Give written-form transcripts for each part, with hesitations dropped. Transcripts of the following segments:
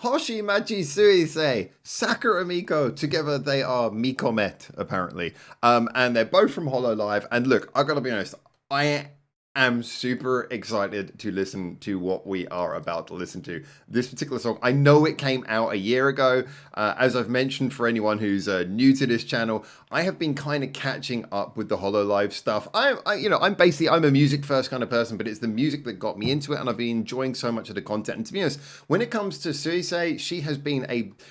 Hoshimachi SUISEI Sakura MIKO. Together they are miComet, apparently. And they're both from Hololive. And look, I gotta be honest, I am super excited to listen to what we are about to listen to. This particular song, I know it came out a year ago. As I've mentioned, for anyone who's new to this channel, I have been kind of catching up with the Hololive stuff. I'm a music first kind of person, but it's the music that got me into it, and I've been enjoying so much of the content. And to be honest, when it comes to SUISEI, she has been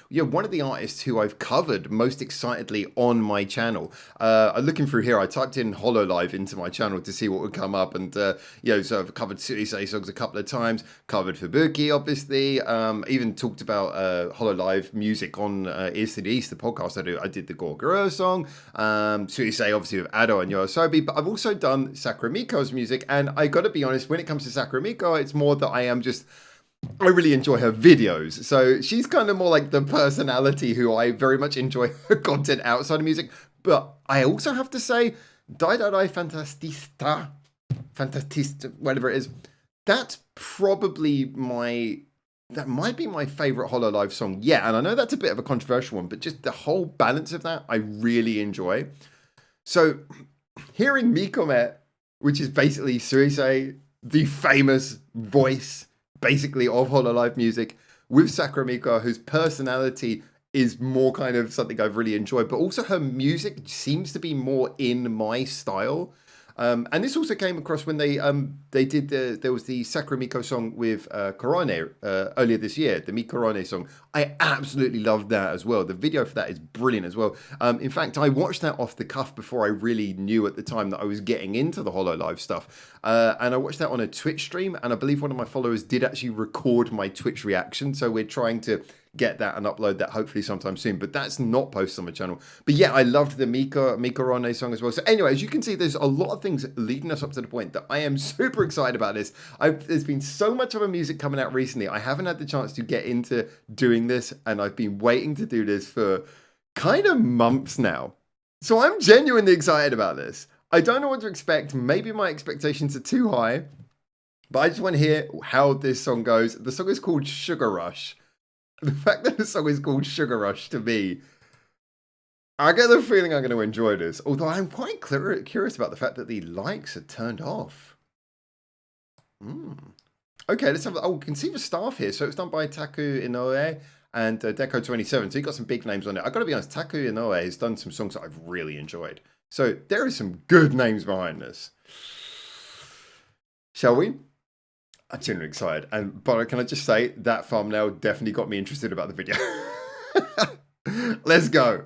one of the artists who I've covered most excitedly on my channel. Looking through here, I typed in Hololive into my channel to see what would come up, and so I've covered SUISEI songs a couple of times, covered Fubuki, obviously, even talked about Hololive music on Ears to the East, the podcast I do. I did the Gorgoro song, SUISEI obviously with Ado and Yoasobi, but I've also done Sakura Miko's music, and I gotta be honest, when it comes to Sakura Miko, it's more that I really enjoy her videos. So she's kind of more like the personality who I very much enjoy her content outside of music. But I also have to say, Dai Dai Dai Fantastista, whatever it is, that might be my favorite Hololive song. Yeah, and I know that's a bit of a controversial one, but just the whole balance of that, I really enjoy. So hearing miComet, which is basically SUISEI, the famous voice, basically, of Hololive music, with Sakura Miko, whose personality is more kind of something I've really enjoyed, but also her music seems to be more in my style. And this also came across when they did there was the Sakura Miko song with Korone earlier this year, the Mi Korone song. I absolutely loved that as well. The video for that is brilliant as well. In fact, I watched that off the cuff before I really knew at the time that I was getting into the Hololive stuff. And I watched that on a Twitch stream, and I believe one of my followers did actually record my Twitch reaction. So we're trying to get that and upload that hopefully sometime soon, but that's not posted on my channel. But yeah, I loved the Mi Korone song as well. So anyway, as you can see, there's a lot of things leading us up to the point that I am super excited about this. There's been so much of a music coming out recently. I haven't had the chance to get into doing this, and I've been waiting to do this for kind of months now. So I'm genuinely excited about this. I don't know what to expect. Maybe my expectations are too high, but I just want to hear how this song goes. The song is called Sugar Rush. The fact that the song is called Sugar Rush, to me, I get the feeling I'm going to enjoy this. Although I'm quite curious about the fact that the likes are turned off. Okay, let's have. Oh, we can see the staff here. So it's done by Taku Inoue and Deco27. So you got some big names on it. I got to be honest, Taku Inoue has done some songs that I've really enjoyed. So there is some good names behind this. Shall we? I'm genuinely excited, but can I just say that thumbnail definitely got me interested about the video. Let's go.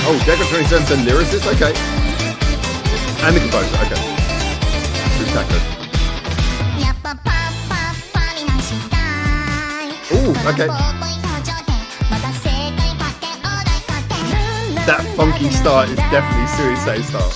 Oh, Deco27's a lyricist, okay, and the composer, okay. Who's Taco? Ooh, okay. That funky start is definitely SUISEI style.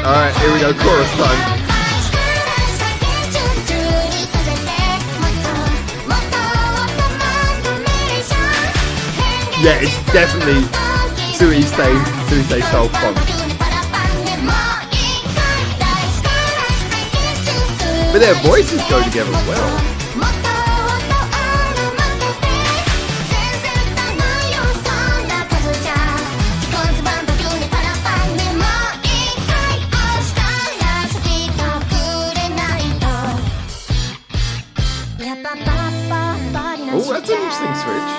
Alright, here we go, chorus time. Yeah, it's definitely SUISEI style funk. But their voices go together well. Oh, that's an interesting switch.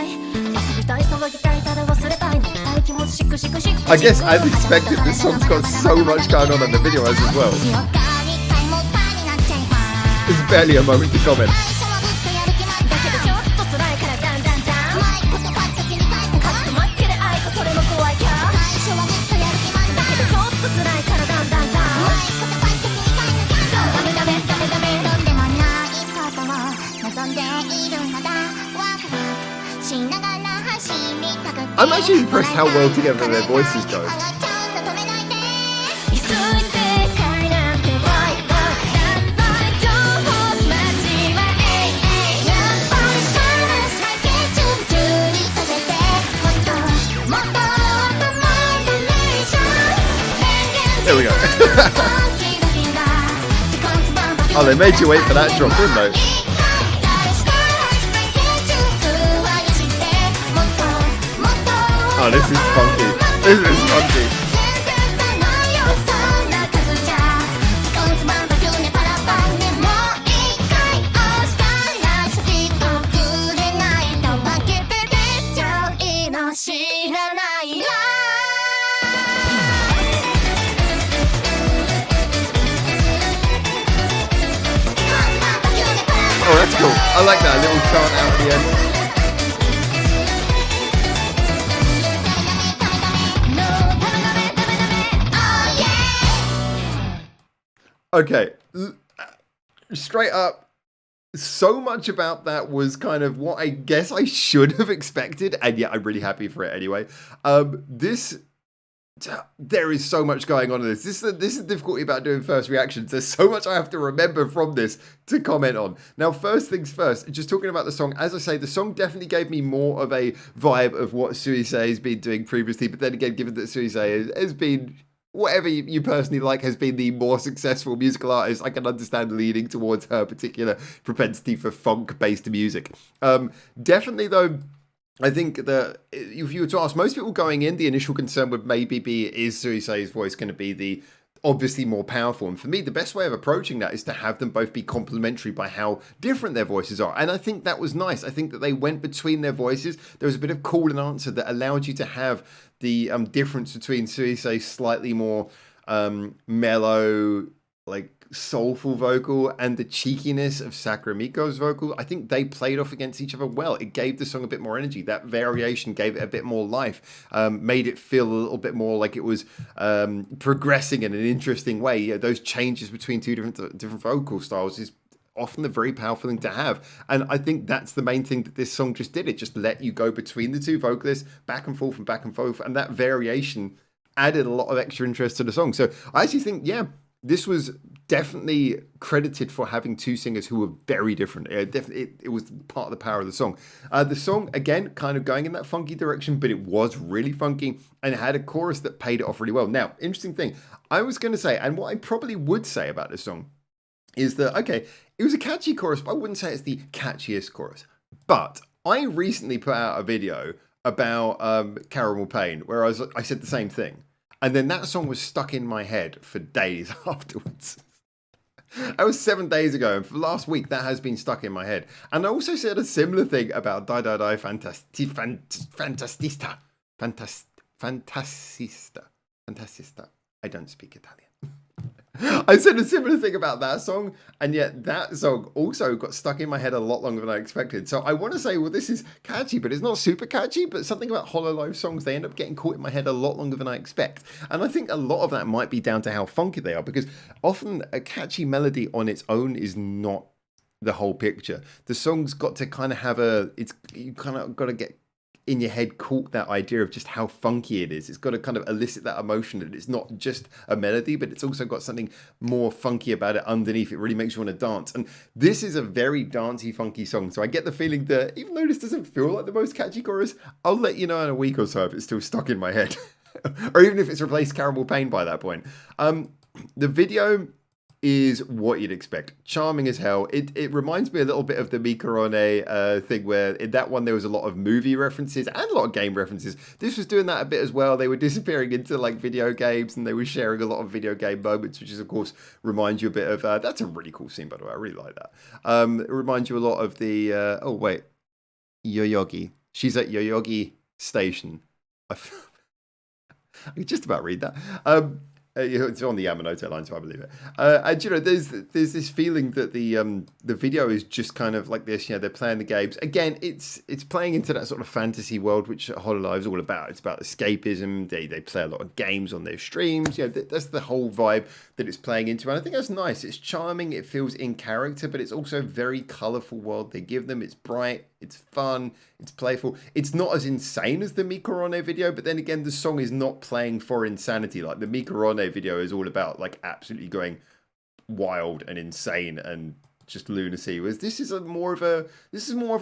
I guess, as expected, this song's got so much going on in the video as well. There's barely a moment to comment. I'm actually impressed how well together their voices go. Oh, they made you wait for that drop, didn't they? Oh, this is funky. This is funky. Oh, that's cool. I like that little chant out at the end. Okay, straight up, so much about that was kind of what I guess I should have expected, and yet I'm really happy for it anyway. There is so much going on in this. This is the difficulty about doing first reactions. There's so much I have to remember from this to comment on. Now, first things first, just talking about the song. As I say, the song definitely gave me more of a vibe of what SUISEI has been doing previously. But then again, given that SUISEI has been, whatever you personally like, has been the more successful musical artist, I can understand leaning towards her particular propensity for funk-based music. Definitely, though, I think that if you were to ask most people going in, the initial concern would maybe be, is SUISEI's voice going to be the obviously more powerful? And for me, the best way of approaching that is to have them both be complementary by how different their voices are. And I think that was nice. I think that they went between their voices. There was a bit of call and answer that allowed you to have the difference between SUISEI's slightly more mellow, like soulful vocal and the cheekiness of Sakura Miko's vocal. I think they played off against each other well. It gave the song a bit more energy. That variation gave it a bit more life, made it feel a little bit more like it was progressing in an interesting way. You know, those changes between two different vocal styles is often a very powerful thing to have. And I think that's the main thing that this song just did. It just let you go between the two vocalists, back and forth and back and forth. And that variation added a lot of extra interest to the song. So I actually think, yeah, this was definitely credited for having two singers who were very different. It was part of the power of the song. The song, again, kind of going in that funky direction, but it was really funky and it had a chorus that paid it off really well. Now, interesting thing, I was going to say, and what I probably would say about this song is that, okay, it was a catchy chorus, but I wouldn't say it's the catchiest chorus. But I recently put out a video about Caramel Pain where I said the same thing. And then that song was stuck in my head for days afterwards. That was 7 days ago, and for last week, that has been stuck in my head. And I also said a similar thing about Die Die Die Fantasista. I don't speak Italian. I said a similar thing about that song, and yet that song also got stuck in my head a lot longer than I expected. So I want to say, well, this is catchy, but it's not super catchy, but something about Hololive songs, they end up getting caught in my head a lot longer than I expect. And I think a lot of that might be down to how funky they are, because often a catchy melody on its own is not the whole picture. The song's got to kind of have you kind of got to get in your head caught that idea of just how funky it is. It's got to kind of elicit that emotion that it's not just a melody, but it's also got something more funky about it underneath. It really makes you want to dance. And this is a very dancey, funky song. So I get the feeling that even though this doesn't feel like the most catchy chorus, I'll let you know in a week or so if it's still stuck in my head. Or even if it's replaced Caramel Pain by that point. The video is what you'd expect. Charming as hell. It reminds me a little bit of the miComet thing, where in that one there was a lot of movie references and a lot of game references. This was doing that a bit as well. They were disappearing into like video games and they were sharing a lot of video game moments, which is of course reminds you a bit of that's a really cool scene, by the way. I really like that. It reminds you a lot of the Yoyogi. She's at Yoyogi Station. I can just about read that. It's on the Yamanote line, so I believe it. And you know, there's this feeling that the video is just kind of like this. You know, they're playing the games again. It's playing into that sort of fantasy world which Hololive is all about. It's about escapism. They play a lot of games on their streams. You know, that's the whole vibe that it's playing into, and I think that's nice. It's charming. It feels in character, but it's also a very colourful world they give them. It's bright. It's fun. It's playful. It's not as insane as the miComet video, but then again, the song is not playing for insanity. Like the miComet video is all about like absolutely going wild and insane and just lunacy. Whereas this is more of a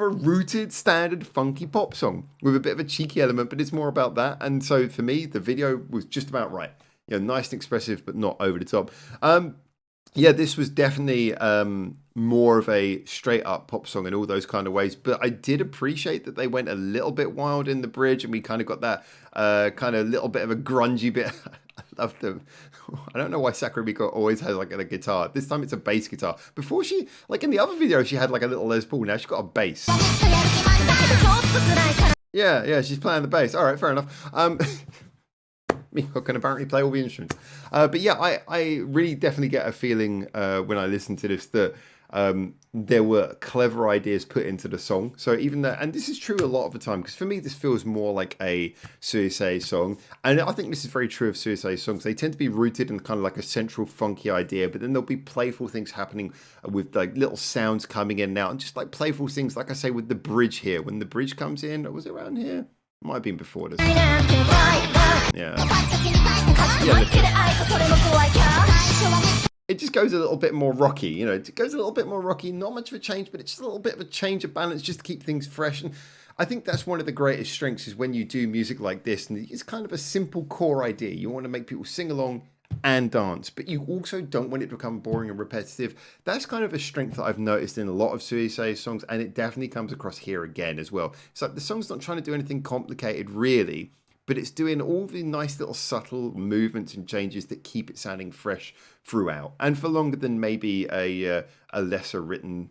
rooted, standard, funky pop song with a bit of a cheeky element, but it's more about that. And so for me, the video was just about right. nice and expressive, but not over the top. Yeah, this was definitely more of a straight up pop song in all those kind of ways. But I did appreciate that they went a little bit wild in the bridge, and we kind of got that kind of little bit of a grungy bit. I love them. I don't know why Sakura Miko always has like a guitar. This time it's a bass guitar. Before she, like in the other video, she had like a little Les Paul. Now she's got a bass. Yeah, she's playing the bass. All right, fair enough. Miko can apparently play all the instruments. But yeah, I really definitely get a feeling when I listen to this that there were clever ideas put into the song. So even that, and this is true a lot of the time, because for me, this feels more like a Suisei song. And I think this is very true of Suisei songs. They tend to be rooted in kind of like a central funky idea, but then there'll be playful things happening with like little sounds coming in and out, and just like playful things, like I say, with the bridge here. When the bridge comes in, was it around here? Might have been before this. Yeah. It just goes a little bit more rocky, it goes a little bit more rocky, not much of a change, but it's just a little bit of a change of balance just to keep things fresh. And I think that's one of the greatest strengths is when you do music like this, and it's kind of a simple core idea. You want to make people sing along and dance, but you also don't want it to become boring and repetitive. That's kind of a strength that I've noticed in a lot of Suisei songs, and it definitely comes across here again as well. It's like the song's not trying to do anything complicated really, but it's doing all the nice little subtle movements and changes that keep it sounding fresh throughout, and for longer than maybe a lesser written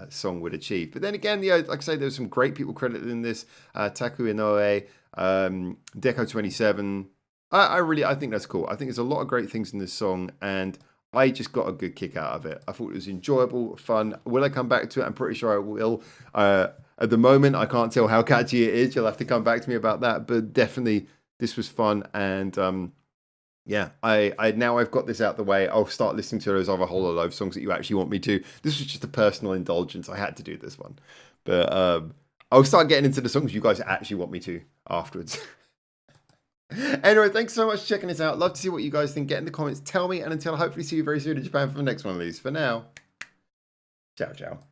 song would achieve. But then again, like I say, there's some great people credited in this. Taku Inoue, Deco27. I think that's cool. I think there's a lot of great things in this song, and I just got a good kick out of it. I thought it was enjoyable, fun. Will I come back to it? I'm pretty sure I will. At the moment, I can't tell how catchy it is. You'll have to come back to me about that. But definitely, this was fun. And yeah, now I've got this out the way. I'll start listening to those other Hololive songs that you actually want me to. This was just a personal indulgence. I had to do this one. But I'll start getting into the songs you guys actually want me to afterwards. Anyway, thanks so much for checking this out. Love to see what you guys think. Get in the comments. Tell me. And until I hopefully see you very soon in Japan for the next one of these. For now, ciao, ciao.